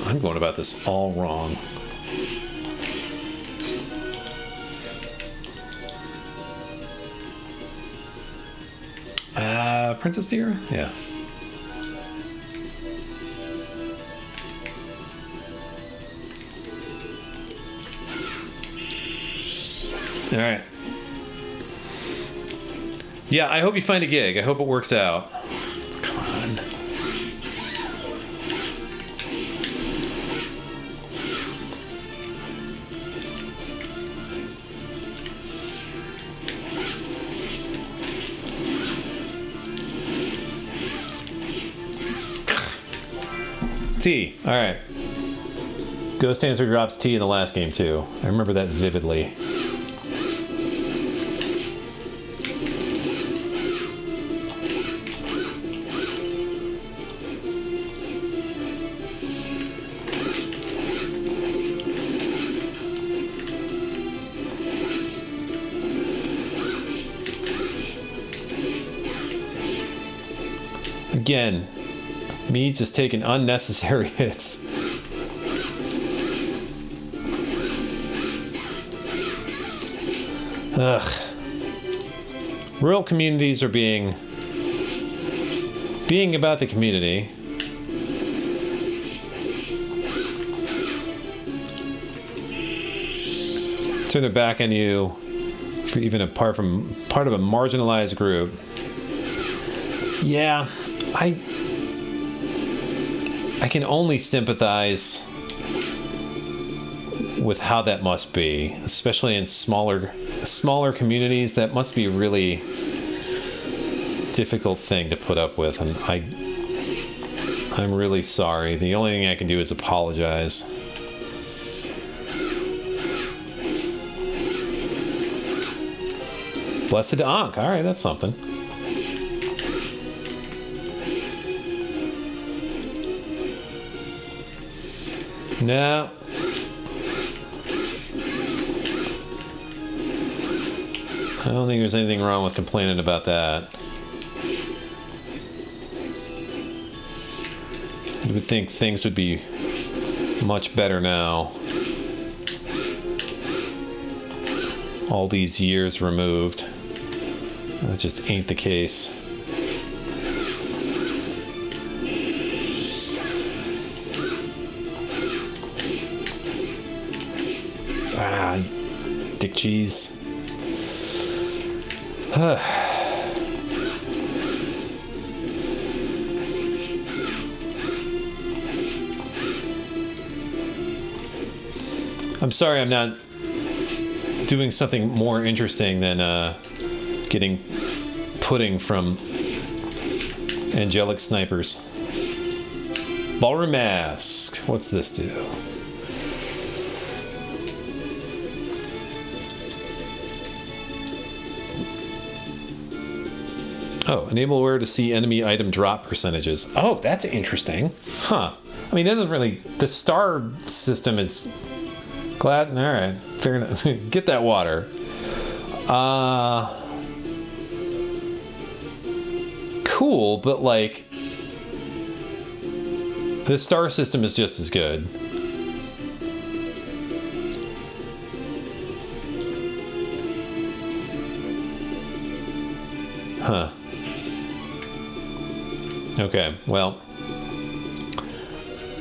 I'm going about this all wrong. Princess Deer? Yeah. All right. Yeah, I hope you find a gig. I hope it works out. Come on. T. All right. Ghost answer drops T in the last game, too. I remember that vividly. Again, Meads is taking unnecessary hits. Ugh. Rural communities are being about the community. Turn their back on you for even apart from part of a marginalized group. Yeah, I can only sympathize with how that must be, especially in smaller communities. That must be a really difficult thing to put up with, and I'm really sorry. The only thing I can do is apologize. Blessed Ankh. All right, that's something. No. I don't think there's anything wrong with complaining about that. You would think things would be much better now. All these years removed. That just ain't the case. Dick cheese. I'm sorry I'm not doing something more interesting than getting pudding from angelic snipers. Ballroom Mask. What's this do? Oh, enable wearer to see enemy item drop percentages. Oh, that's interesting. Huh. I mean, that doesn't really... The star system is... Glad... Alright. Fair enough. Get that water. Cool, but like... The star system is just as good. Huh. Okay, well,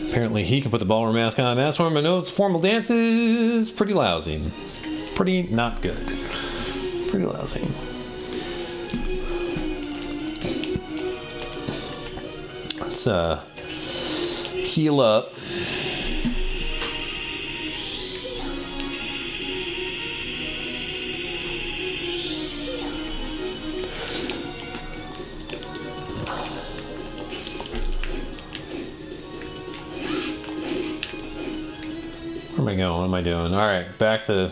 apparently he can put the ballroom mask on. Mask form, but knows formal dances. Pretty lousy. Pretty not good. Pretty lousy. Let's heal up. I going? What am I doing? All right, back to...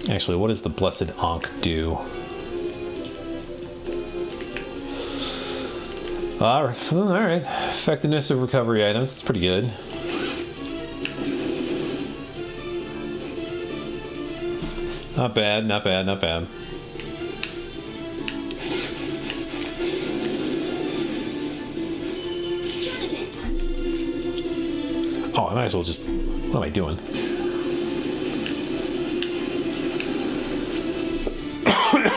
Actually, what does the Blessed Ankh do? All right. Effectiveness of recovery items. It's pretty good. Not bad, not bad, not bad. Oh, I might as well just... What am I doing?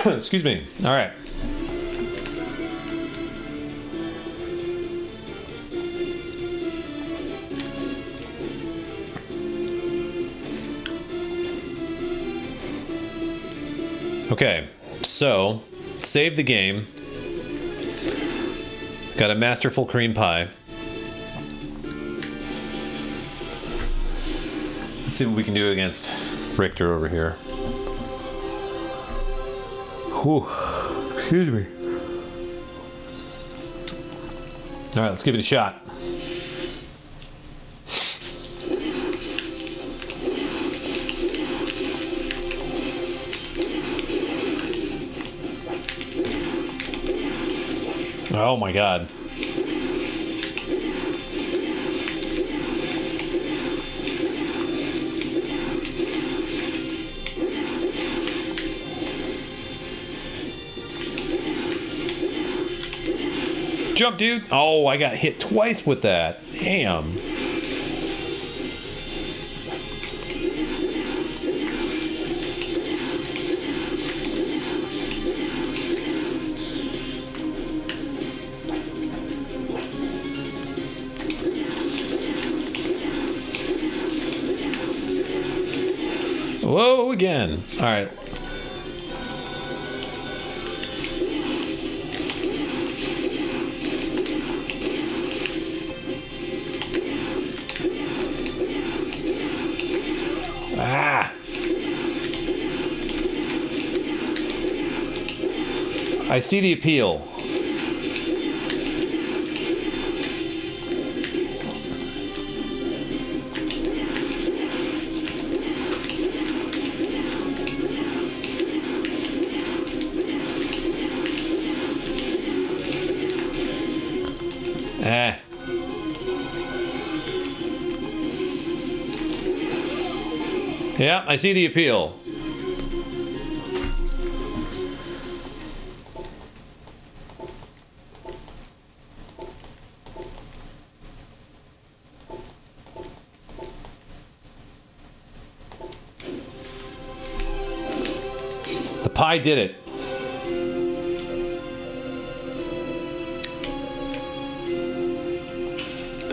Excuse me. All right. Okay, so save the game. Got a masterful cream pie. Let's see what we can do against Richter over here. Whew. Excuse me. All right, let's give it a shot. Oh my God. Jump, dude. Oh, I got hit twice with that. Damn. Whoa, again. All right. Ah. I see the appeal. Ah. Yeah, I see the appeal. The pie did it.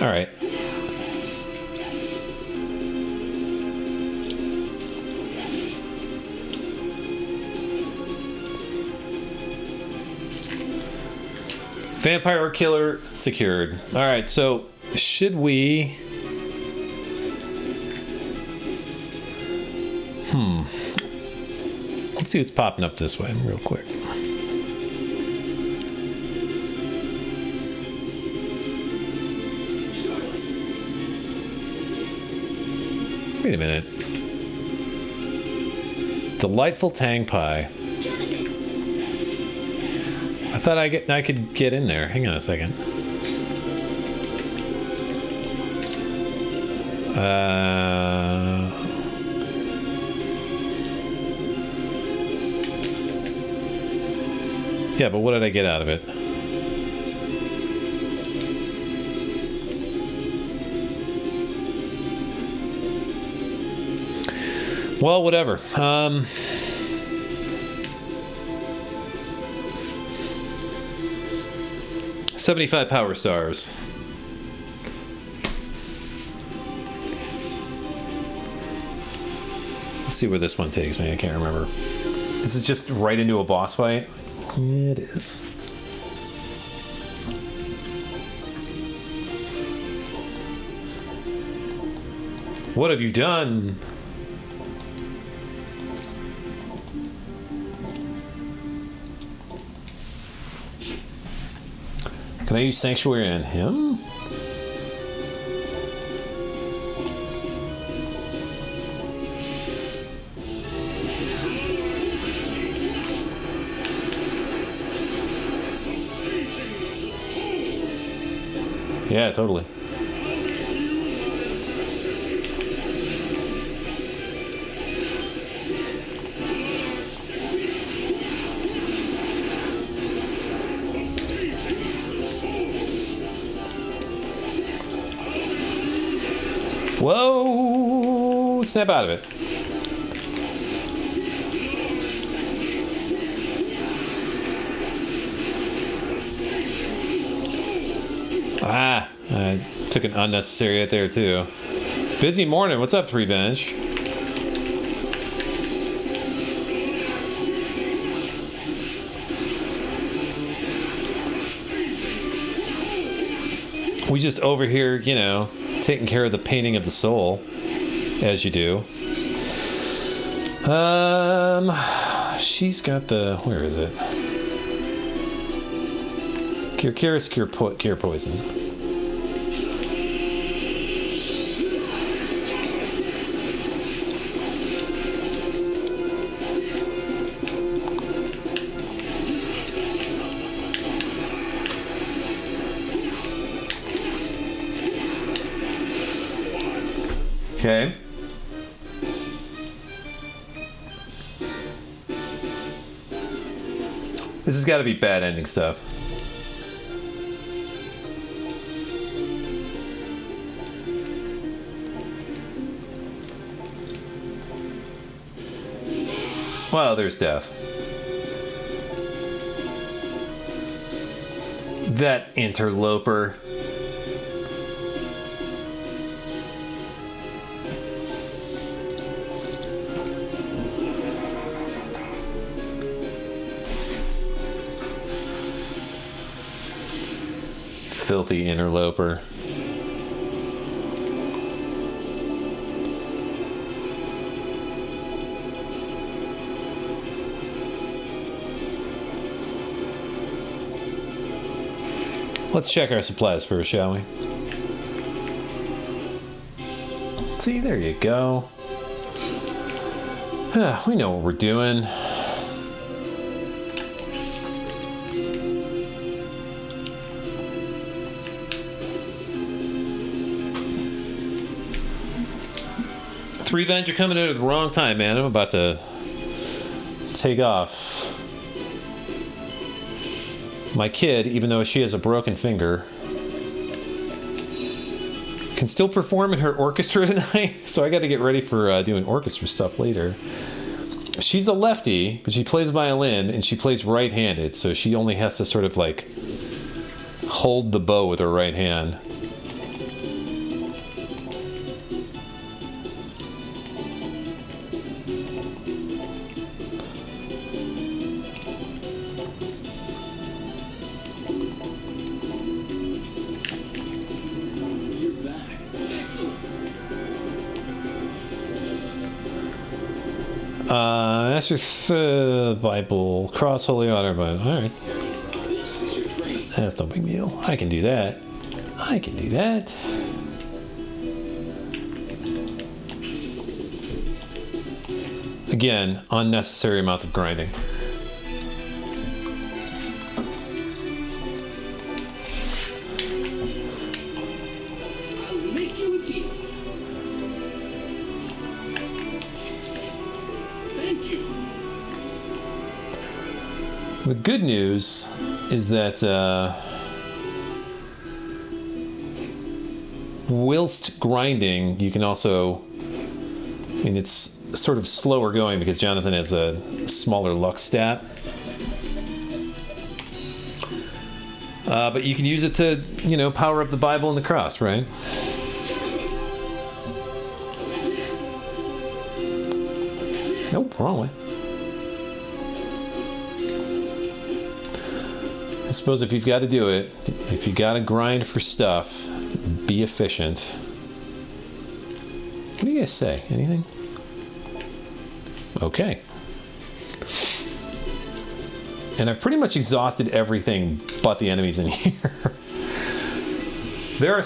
All right. Vampire killer secured. All right, so should we... Let's see what's popping up this way real quick. Wait a minute. Delightful Tang Pie. I thought I could get in there. Hang on a second. Yeah, but what did I get out of it? Well, whatever. 75 power stars. Let's see where this one takes me. I can't remember. Is it just right into a boss fight? It is. What have you done? Can I use Sanctuary on him? Yeah, totally. Whoa! Snap out of it. Ah, I took an unnecessary hit there too. Busy morning. What's up, Revenge? We just over here, you know, taking care of the painting of the soul, as you do. She's got the, where is it? Cure poison. Okay. This has got to be bad ending stuff. Well, there's death. That interloper. Filthy interloper. Let's check our supplies first, shall we? See, there you go. We know what we're doing. Revenge, you're coming in at the wrong time, man. I'm about to take off. My kid, even though she has a broken finger, can still perform in her orchestra tonight. So I got to get ready for doing orchestra stuff later. She's a lefty, but she plays violin and she plays right-handed. So she only has to sort of like hold the bow with her right hand. Master Bible, Cross Holy Honor Bible. Alright. That's no big deal. I can do that. I can do that. Again, unnecessary amounts of grinding. The good news is that whilst grinding, you can also, I mean, it's sort of slower going because Jonathan has a smaller luck stat. But you can use it to, you know, power up the Bible and the cross, right? Nope, wrong way. I suppose if you've got to do it, if you got to grind for stuff, be efficient. What do you guys say? Anything? Okay. And I've pretty much exhausted everything but the enemies in here. There are